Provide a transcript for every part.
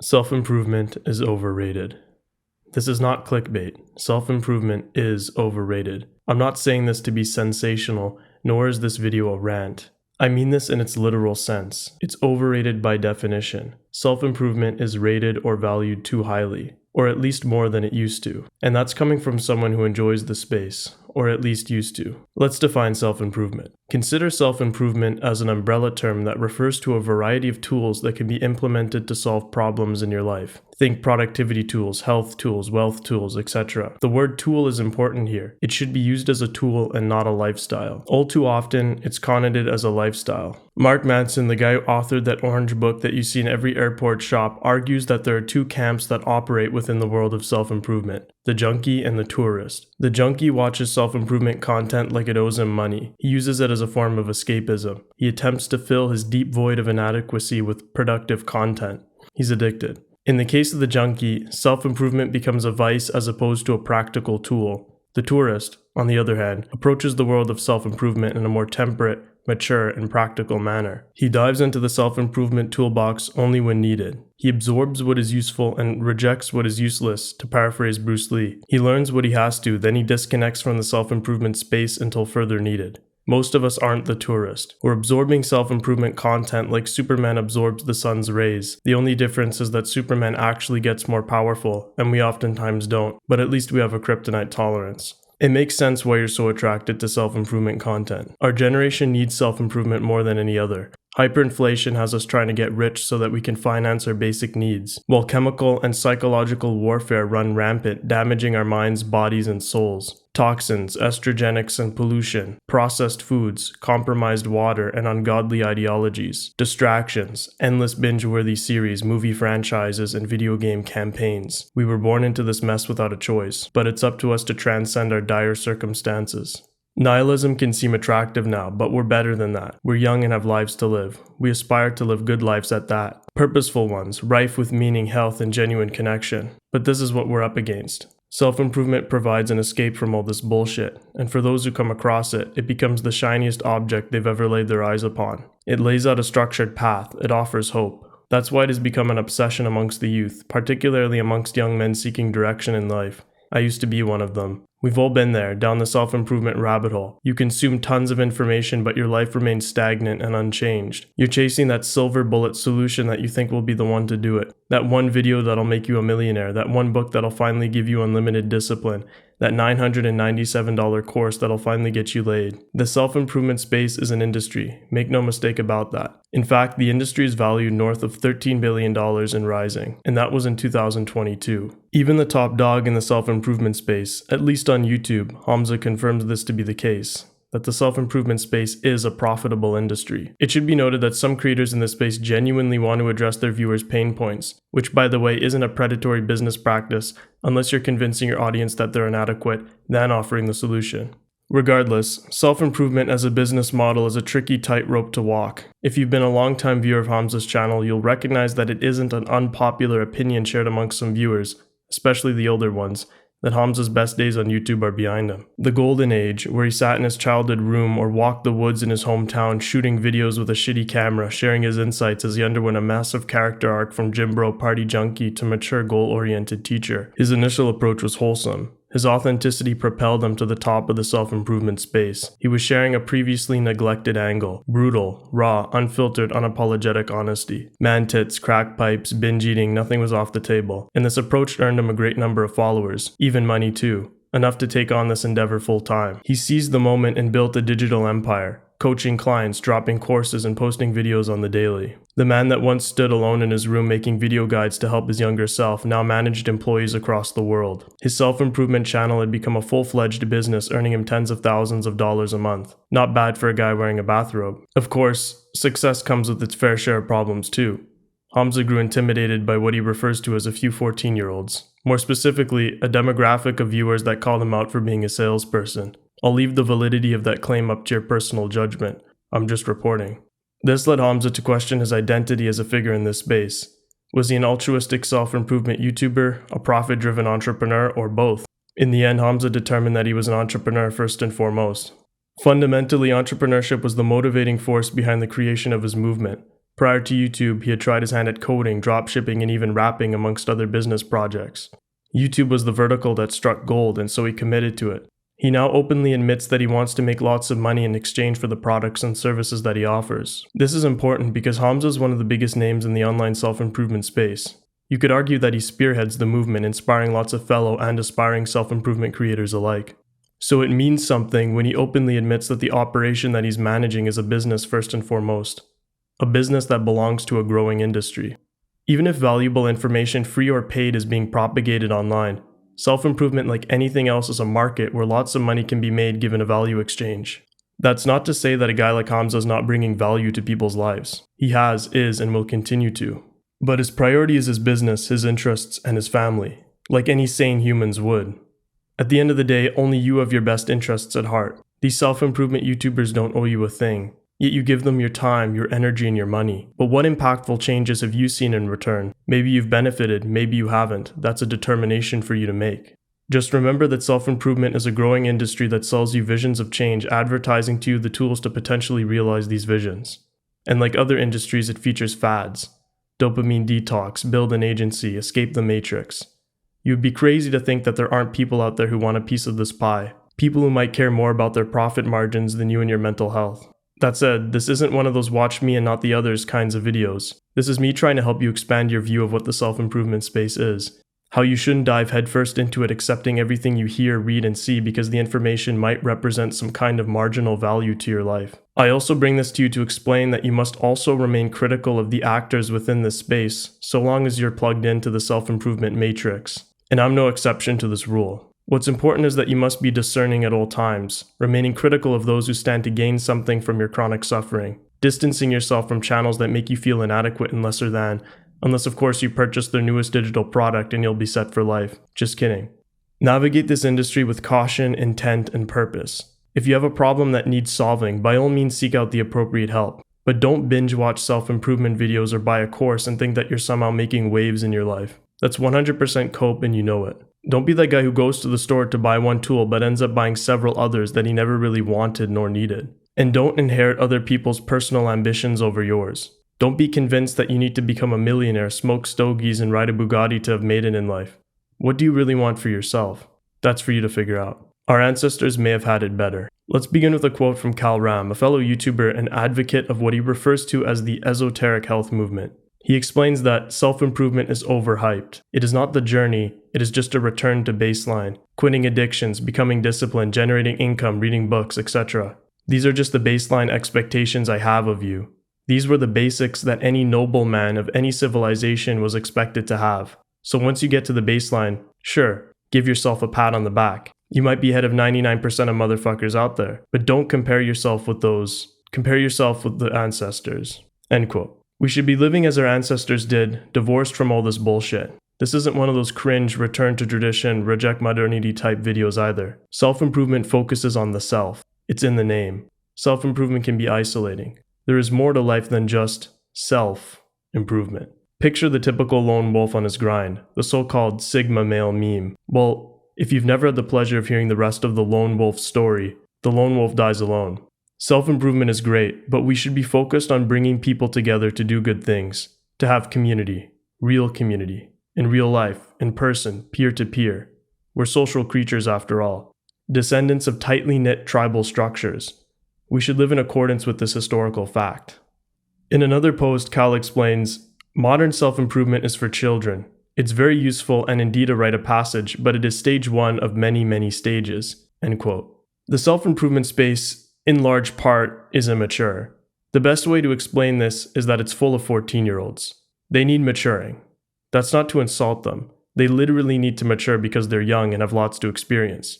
Self-improvement is overrated. This is not clickbait. Self-improvement is overrated. I'm not saying this to be sensational, nor is this video a rant. I mean this in its literal sense. It's overrated by definition. Self-improvement is rated or valued too highly, or at least more than it used to. And that's coming from someone who enjoys the space, or at least used to. Let's define self-improvement. Consider self-improvement as an umbrella term that refers to a variety of tools that can be implemented to solve problems in your life. Think productivity tools, health tools, wealth tools, etc. The word tool is important here. It should be used as a tool and not a lifestyle. All too often, it's connoted as a lifestyle. Mark Manson, the guy who authored that orange book that you see in every airport shop, argues that there are two camps that operate within the world of self-improvement: the junkie and the tourist. The junkie watches self-improvement content like it owes him money. He uses it as a form of escapism. He attempts to fill his deep void of inadequacy with productive content. He's addicted. In the case of the junkie, self-improvement becomes a vice as opposed to a practical tool. The tourist, on the other hand, approaches the world of self-improvement in a more temperate, mature, and practical manner. He dives into the self-improvement toolbox only when needed. He absorbs what is useful and rejects what is useless, to paraphrase Bruce Lee. He learns what he has to, then he disconnects from the self-improvement space until further needed. Most of us aren't the tourist. We're absorbing self-improvement content like Superman absorbs the sun's rays. The only difference is that Superman actually gets more powerful, and we oftentimes don't, but at least we have a kryptonite tolerance. It makes sense why you're so attracted to self-improvement content. Our generation needs self-improvement more than any other. Hyperinflation has us trying to get rich so that we can finance our basic needs, while chemical and psychological warfare run rampant, damaging our minds, bodies, and souls. Toxins, estrogenics and pollution, processed foods, compromised water, and ungodly ideologies. Distractions, endless binge-worthy series, movie franchises, and video game campaigns. We were born into this mess without a choice, but it's up to us to transcend our dire circumstances. Nihilism can seem attractive now, but we're better than that. We're young and have lives to live. We aspire to live good lives at that. Purposeful ones, rife with meaning, health, and genuine connection. But this is what we're up against. Self-improvement provides an escape from all this bullshit, and for those who come across it, it becomes the shiniest object they've ever laid their eyes upon. It lays out a structured path. It offers hope. That's why it has become an obsession amongst the youth, particularly amongst young men seeking direction in life. I used to be one of them. We've all been there, down the self-improvement rabbit hole. You consume tons of information, but your life remains stagnant and unchanged. You're chasing that silver bullet solution that you think will be the one to do it. That one video that'll make you a millionaire. That one book that'll finally give you unlimited discipline. That $997 course that'll finally get you laid. The self-improvement space is an industry. Make no mistake about that. In fact, the industry is valued north of $13 billion and rising, and that was in 2022. Even the top dog in the self-improvement space, at least on YouTube, Hamza, confirms this to be the case, that the self-improvement space is a profitable industry. It should be noted that some creators in this space genuinely want to address their viewers' pain points, which, by the way, isn't a predatory business practice unless you're convincing your audience that they're inadequate, then offering the solution. Regardless, self-improvement as a business model is a tricky tightrope to walk. If you've been a long-time viewer of Hamza's channel, you'll recognize that it isn't an unpopular opinion shared amongst some viewers, especially the older ones, that Hamza's best days on YouTube are behind him. The golden age, where he sat in his childhood room or walked the woods in his hometown shooting videos with a shitty camera, sharing his insights as he underwent a massive character arc from gym bro party junkie to mature goal-oriented teacher. His initial approach was wholesome. His authenticity propelled him to the top of the self-improvement space. He was sharing a previously neglected angle. Brutal, raw, unfiltered, unapologetic honesty. Man tits, crack pipes, binge eating, nothing was off the table. And this approach earned him a great number of followers. Even money too. Enough to take on this endeavor full time. He seized the moment and built a digital empire. Coaching clients, dropping courses, and posting videos on the daily. The man that once stood alone in his room making video guides to help his younger self now managed employees across the world. His self-improvement channel had become a full-fledged business, earning him tens of thousands of dollars a month. Not bad for a guy wearing a bathrobe. Of course, success comes with its fair share of problems too. Hamza grew intimidated by what he refers to as a few 14-year-olds. More specifically, a demographic of viewers that called him out for being a salesperson. I'll leave the validity of that claim up to your personal judgment. I'm just reporting. This led Hamza to question his identity as a figure in this space. Was he an altruistic self-improvement YouTuber, a profit-driven entrepreneur, or both? In the end, Hamza determined that he was an entrepreneur first and foremost. Fundamentally, entrepreneurship was the motivating force behind the creation of his movement. Prior to YouTube, he had tried his hand at coding, dropshipping, and even rapping amongst other business projects. YouTube was the vertical that struck gold, and so he committed to it. He now openly admits that he wants to make lots of money in exchange for the products and services that he offers. This is important because Hamza is one of the biggest names in the online self-improvement space. You could argue that he spearheads the movement, inspiring lots of fellow and aspiring self-improvement creators alike. So it means something when he openly admits that the operation that he's managing is a business first and foremost. A business that belongs to a growing industry. Even if valuable information, free or paid, is being propagated online, self-improvement, like anything else, is a market where lots of money can be made given a value exchange. That's not to say that a guy like Hamza is not bringing value to people's lives. He has, is, and will continue to. But his priority is his business, his interests, and his family, like any sane humans would. At the end of the day, only you have your best interests at heart. These self-improvement YouTubers don't owe you a thing. Yet you give them your time, your energy, and your money. But what impactful changes have you seen in return? Maybe you've benefited, maybe you haven't. That's a determination for you to make. Just remember that self-improvement is a growing industry that sells you visions of change, advertising to you the tools to potentially realize these visions. And like other industries, it features fads. Dopamine detox, build an agency, escape the matrix. You'd be crazy to think that there aren't people out there who want a piece of this pie. People who might care more about their profit margins than you and your mental health. That said, this isn't one of those watch me and not the others kinds of videos. This is me trying to help you expand your view of what the self-improvement space is. How you shouldn't dive headfirst into it accepting everything you hear, read, and see because the information might represent some kind of marginal value to your life. I also bring this to you to explain that you must also remain critical of the actors within this space, so long as you're plugged into the self-improvement matrix. And I'm no exception to this rule. What's important is that you must be discerning at all times, remaining critical of those who stand to gain something from your chronic suffering, distancing yourself from channels that make you feel inadequate and lesser than, unless of course you purchase their newest digital product and you'll be set for life. Just kidding. Navigate this industry with caution, intent, and purpose. If you have a problem that needs solving, by all means seek out the appropriate help. But don't binge watch self-improvement videos or buy a course and think that you're somehow making waves in your life. That's 100% cope and you know it. Don't be that guy who goes to the store to buy one tool but ends up buying several others that he never really wanted nor needed. And don't inherit other people's personal ambitions over yours. Don't be convinced that you need to become a millionaire, smoke stogies, and ride a Bugatti to have made it in life. What do you really want for yourself? That's for you to figure out. Our ancestors may have had it better. Let's begin with a quote from Kal Ram, a fellow YouTuber and advocate of what he refers to as the esoteric health movement. He explains that self-improvement is overhyped. It is not the journey, it is just a return to baseline. Quitting addictions, becoming disciplined, generating income, reading books, etc. These are just the baseline expectations I have of you. These were the basics that any noble man of any civilization was expected to have. So once you get to the baseline, sure, give yourself a pat on the back. You might be ahead of 99% of motherfuckers out there, but don't compare yourself with those. Compare yourself with the ancestors. End quote. We should be living as our ancestors did, divorced from all this bullshit. This isn't one of those cringe, return to tradition, reject modernity type videos either. Self-improvement focuses on the self. It's in the name. Self-improvement can be isolating. There is more to life than just self-improvement. Picture the typical lone wolf on his grind, the so-called Sigma male meme. Well, if you've never had the pleasure of hearing the rest of the lone wolf story, the lone wolf dies alone. Self-improvement is great, but we should be focused on bringing people together to do good things, to have community, in real life, in person, peer-to-peer. We're social creatures after all, descendants of tightly knit tribal structures. We should live in accordance with this historical fact. In another post, Kal explains, modern self-improvement is for children. It's very useful and indeed a rite of passage, but it is stage one of many, many stages. End quote. The self-improvement space, in large part, is immature. The best way to explain this is that it's full of 14-year-olds. They need maturing. That's not to insult them. They literally need to mature because they're young and have lots to experience.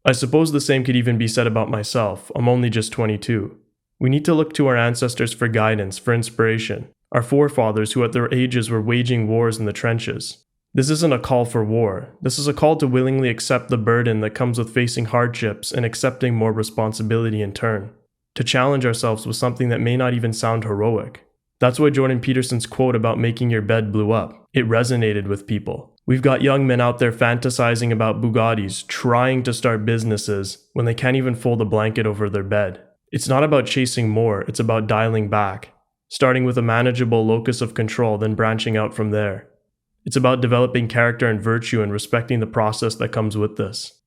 I suppose the same could even be said about myself. I'm only just 22. We need to look to our ancestors for guidance, for inspiration. Our forefathers who at their ages were waging wars in the trenches. This isn't a call for war. This is a call to willingly accept the burden that comes with facing hardships and accepting more responsibility in turn. To challenge ourselves with something that may not even sound heroic. That's why Jordan Peterson's quote about making your bed blew up. It resonated with people. We've got young men out there fantasizing about Bugattis, trying to start businesses when they can't even fold a blanket over their bed. It's not about chasing more, it's about dialing back. starting with a manageable locus of control, then branching out from there. It's about developing character and virtue and respecting the process that comes with this.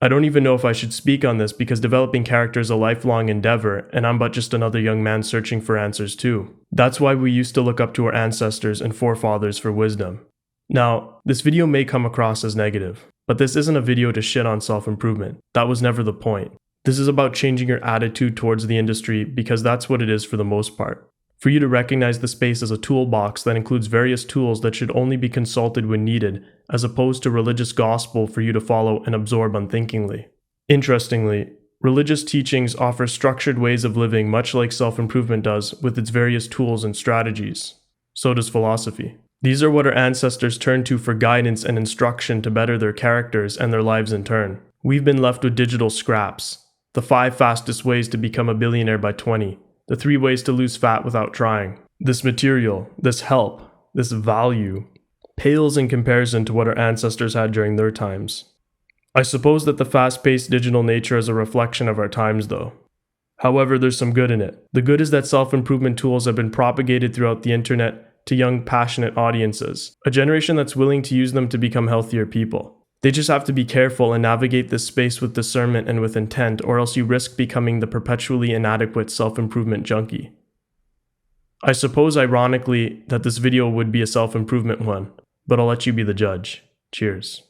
I don't even know if I should speak on this because developing character is a lifelong endeavor, and I'm but just another young man searching for answers too. That's why we used to look up to our ancestors and forefathers for wisdom. Now, this video may come across as negative, but this isn't a video to shit on self-improvement. That was never the point. This is about changing your attitude towards the industry because that's what it is for the most part. For you to recognize the space as a toolbox that includes various tools that should only be consulted when needed, as opposed to religious gospel for you to follow and absorb unthinkingly. Interestingly, religious teachings offer structured ways of living much like self-improvement does with its various tools and strategies. So does philosophy. These are what our ancestors turned to for guidance and instruction to better their characters and their lives in turn. We've been left with digital scraps. The 5 fastest ways to become a billionaire by 20. The 3 ways to lose fat without trying. This material, this help, this value, pales in comparison to what our ancestors had during their times. I suppose that the fast-paced digital nature is a reflection of our times though. However, there's some good in it. The good is that self-improvement tools have been propagated throughout the internet to young, passionate audiences, a generation that's willing to use them to become healthier people. They just have to be careful and navigate this space with discernment and with intent, or else you risk becoming the perpetually inadequate self-improvement junkie. I suppose ironically that this video would be a self-improvement one, but I'll let you be the judge. Cheers.